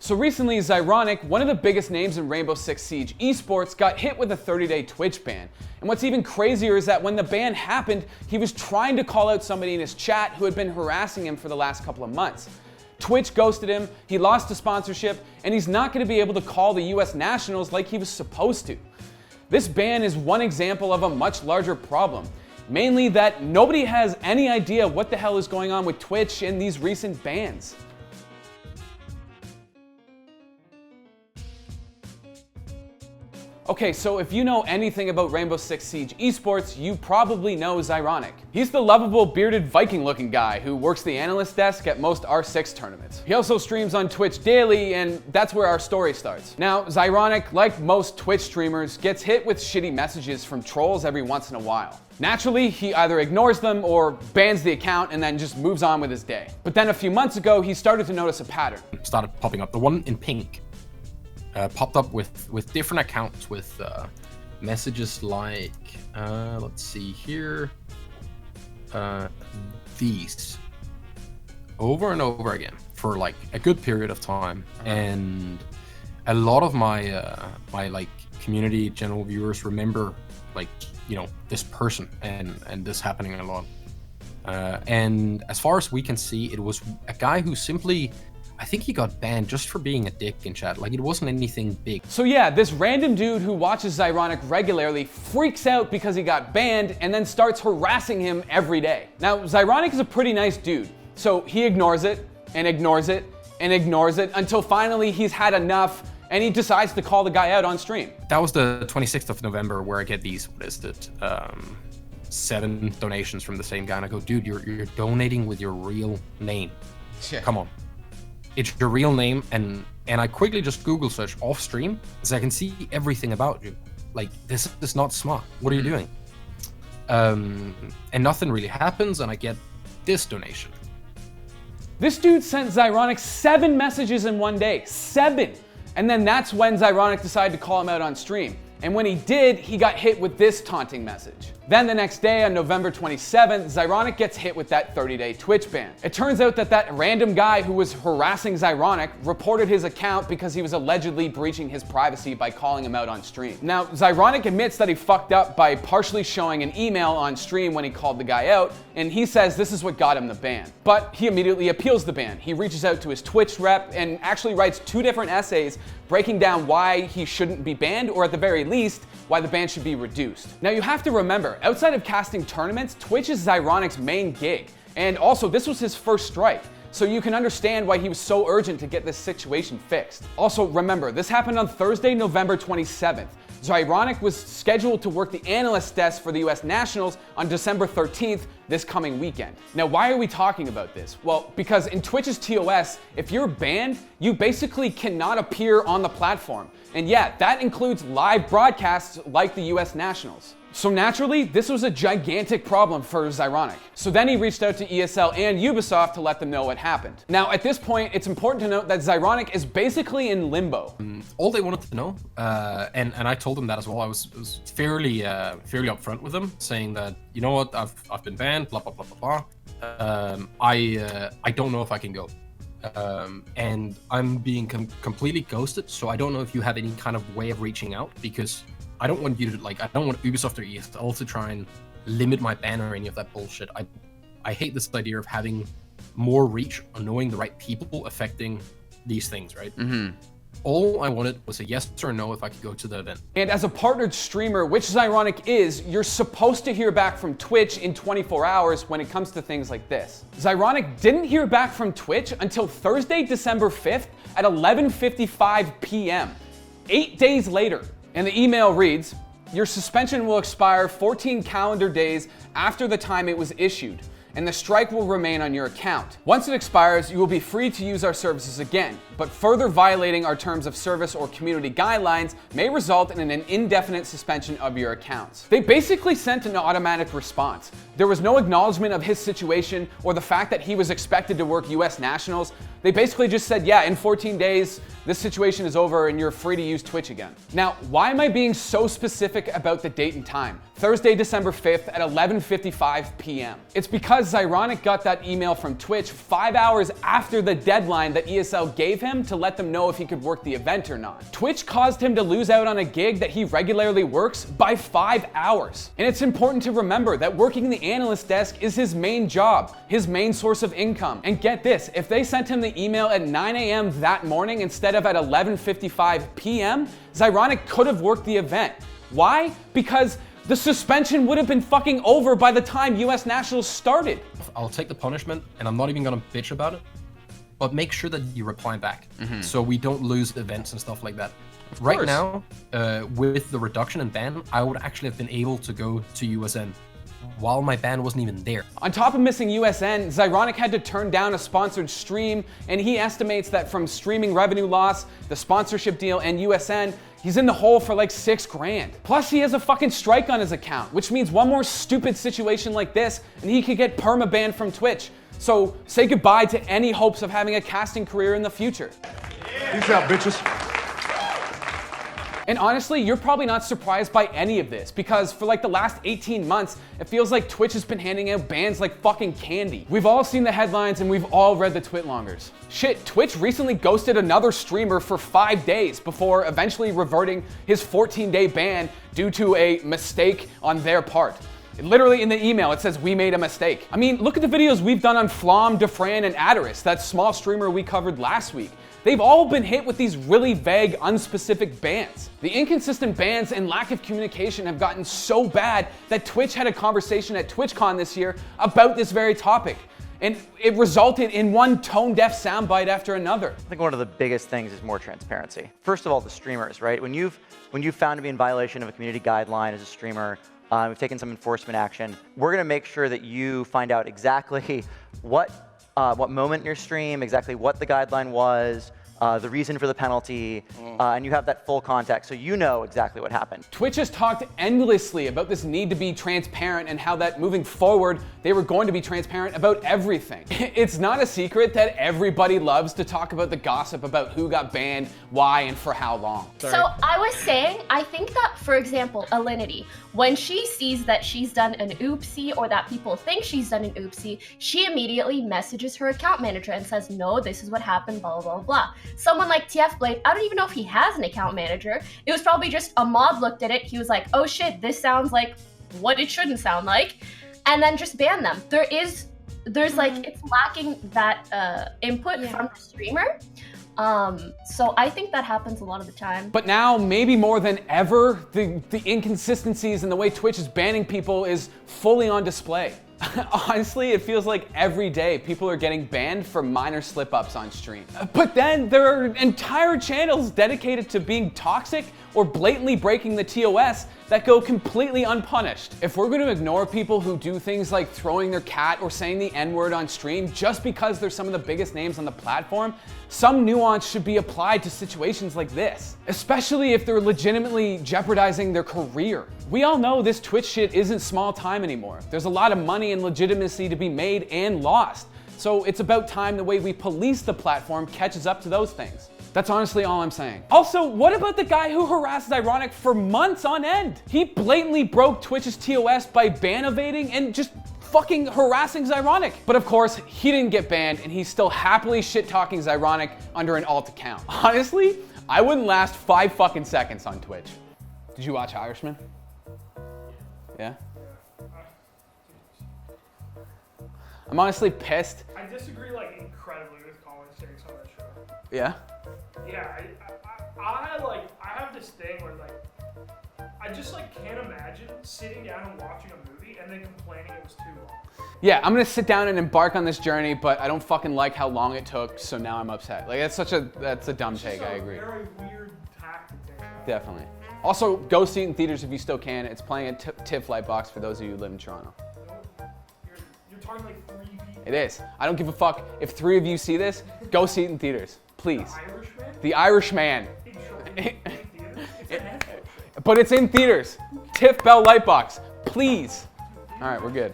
So recently, Zyronic, one of the biggest names in Rainbow Six Siege esports, got hit with a 30-day Twitch ban. And what's even crazier is that when the ban happened, he was trying to call out somebody in his chat who had been harassing him for the last couple of months. Twitch ghosted him, he lost a sponsorship, and he's not going to be able to call the US Nationals like he was supposed to. This ban is one example of a much larger problem, mainly that nobody has any idea what the hell is going on with Twitch and these recent bans. Okay, so if you know anything about Rainbow Six Siege esports, you probably know Zyronic. He's the lovable, bearded Viking-looking guy who works the analyst desk at most R6 tournaments. He also streams on Twitch daily, and that's where our story starts. Now, Zyronic, like most Twitch streamers, gets hit with shitty messages from trolls every once in a while. Naturally, he either ignores them or bans the account and then just moves on with his day. But then a few months ago, he started to notice a pattern. Started popping up. The one in pink popped up with different accounts with messages like, let's see here, these over and over again for like a good period of time. And a lot of my my like community general viewers remember, like, you know, this person and this happening a lot. And as far as we can see, it was a guy who simply, I think he got banned just for being a dick in chat. Like, it wasn't anything big. So yeah, this random dude who watches Zyronic regularly freaks out because he got banned and then starts harassing him every day. Now, Zyronic is a pretty nice dude, so he ignores it and ignores it and ignores it until finally he's had enough and he decides to call the guy out on stream. That was the 26th of November where I get these, what is it, 7 donations from the same guy, and I go, dude, you're donating with your real name. Yeah. Come on. It's your real name, and I quickly just Google search off stream, so I can see everything about you. Like, this is not smart. What are you doing? And nothing really happens, and I get this donation. This dude sent Zyronic 7 messages in one day. 7! And then that's when Zyronic decided to call him out on stream. And when he did, he got hit with this taunting message. Then the next day, on November 27th, Zyronic gets hit with that 30-day Twitch ban. It turns out that that random guy who was harassing Zyronic reported his account because he was allegedly breaching his privacy by calling him out on stream. Now, Zyronic admits that he fucked up by partially showing an email on stream when he called the guy out, and he says this is what got him the ban. But he immediately appeals the ban. He reaches out to his Twitch rep and actually writes 2 different essays breaking down why he shouldn't be banned, or at the very least, why the ban should be reduced. Now, you have to remember, outside of casting tournaments, Twitch is Zyronic's main gig. And also, this was his first strike. So you can understand why he was so urgent to get this situation fixed. Also, remember, this happened on Thursday, November 27th. Zyronic was scheduled to work the analyst desk for the US Nationals on December 13th, this coming weekend. Now, why are we talking about this? Well, because in Twitch's TOS, if you're banned, you basically cannot appear on the platform. And yeah, that includes live broadcasts like the US Nationals. So naturally, this was a gigantic problem for Zyronic. So then he reached out to ESL and Ubisoft to let them know what happened. Now, at this point, it's important to note that Zyronic is basically in limbo. All they wanted to know, and I told them that as well. I was fairly upfront with them, saying that, you know what, I've been banned, blah blah blah blah blah. I don't know if I can go, and I'm being completely ghosted. So I don't know if you have any kind of way of reaching out, because I don't want you to, like, I don't want Ubisoft or ESL to try and limit my ban or any of that bullshit. I hate this idea of having more reach on knowing the right people affecting these things, right? All I wanted was a yes or no if I could go to the event. And as a partnered streamer, which Zyronic is, you're supposed to hear back from Twitch in 24 hours when it comes to things like this. Zyronic didn't hear back from Twitch until Thursday, December 5th at 11:55 p.m. 8 days later. And the email reads, your suspension will expire 14 calendar days after the time it was issued, and the strike will remain on your account. Once it expires, you will be free to use our services again, but further violating our terms of service or community guidelines may result in an indefinite suspension of your accounts. They basically sent an automatic response. There was no acknowledgement of his situation or the fact that he was expected to work US Nationals. They basically just said, yeah, in 14 days, this situation is over and you're free to use Twitch again. Now, why am I being so specific about the date and time? Thursday, December 5th at 11:55 p.m. It's because Zyronic got that email from Twitch 5 hours after the deadline that ESL gave him to let them know if he could work the event or not. Twitch caused him to lose out on a gig that he regularly works by 5 hours. And it's important to remember that working the analyst desk is his main job, his main source of income. And get this, if they sent him the email at 9 a.m. that morning instead of at 11:55 p.m., Zyronic could have worked the event. Why? Because the suspension would have been fucking over by the time US Nationals started. I'll take the punishment, and I'm not even gonna bitch about it, but make sure that you reply back so we don't lose events and stuff like that. Right now, with the reduction in ban, I would actually have been able to go to USN while my ban wasn't even there. On top of missing USN, Zyronic had to turn down a sponsored stream, and he estimates that from streaming revenue loss, the sponsorship deal, and USN, he's in the hole for like $6 grand. Plus he has a fucking strike on his account, which means one more stupid situation like this and he could get perma-banned from Twitch. So say goodbye to any hopes of having a casting career in the future. Peace out, bitches. And honestly, you're probably not surprised by any of this because for like the last 18 months, it feels like Twitch has been handing out bans like fucking candy. We've all seen the headlines and we've all read the twitlongers. Shit, Twitch recently ghosted another streamer for 5 days before eventually reverting his 14-day ban due to a mistake on their part. Literally in the email, it says, we made a mistake. I mean, look at the videos we've done on Flom, Defran, and Adaris, that small streamer we covered last week. They've all been hit with these really vague, unspecific bans. The inconsistent bans and lack of communication have gotten so bad that Twitch had a conversation at TwitchCon this year about this very topic. And it resulted in one tone-deaf soundbite after another. I think one of the biggest things is more transparency. First of all, the streamers, right? When you've found to be in violation of a community guideline as a streamer, we've taken some enforcement action. We're going to make sure that you find out exactly what moment in your stream, exactly what the guideline was, the reason for the penalty, and you have that full context, so you know exactly what happened. Twitch has talked endlessly about this need to be transparent and how that moving forward, they were going to be transparent about everything. It's not a secret that everybody loves to talk about the gossip about who got banned, why, and for how long. So I was saying, I think that, for example, Alinity, when she sees that she's done an oopsie or that people think she's done an oopsie, she immediately messages her account manager and says, no, this is what happened, blah, blah, blah. Someone like TF Blade, I don't even know if he has an account manager. It was probably just a mod looked at it. He was like, oh shit, this sounds like what it shouldn't sound like. And then just ban them. There's like, it's lacking that input from the streamer. So I think that happens a lot of the time. But now, maybe more than ever, the inconsistencies in the way Twitch is banning people is fully on display. Honestly, it feels like every day people are getting banned for minor slip-ups on stream. But then there are entire channels dedicated to being toxic or blatantly breaking the TOS that go completely unpunished. If we're going to ignore people who do things like throwing their cat or saying the N-word on stream just because they're some of the biggest names on the platform, some nuance should be applied to situations like this, especially if they're legitimately jeopardizing their career. We all know this Twitch shit isn't small time anymore. There's a lot of money and legitimacy to be made and lost. So it's about time the way we police the platform catches up to those things. That's honestly all I'm saying. Also, what about the guy who harassed Zyronic for months on end? He blatantly broke Twitch's TOS by ban evading and just fucking harassing Zyronic. But of course, he didn't get banned and he's still happily shit-talking Zyronic under an alt account. Honestly, I wouldn't last 5 fucking seconds on Twitch. Did you watch Irishman? Yeah? I'm honestly pissed. I disagree like incredibly with Colin Stakes on that show. Yeah? Yeah, I have this thing where like, I just like can't imagine sitting down and watching a movie and then complaining it was too long. Yeah, I'm gonna sit down and embark on this journey, but I don't fucking like how long it took, so now I'm upset. Like, that's a dumb take, I agree. Very weird tack to take. Definitely. Also, go see it in theaters if you still can. It's playing at TIFF Lightbox for those of you who live in Toronto. You're talking like 3 people. It is. I don't give a fuck if 3 of you see this. Go see it in theaters, please. The Irishman? The Irishman. It's a Netflix thing. But it's in theaters. TIFF Bell Lightbox, please. All right, we're good.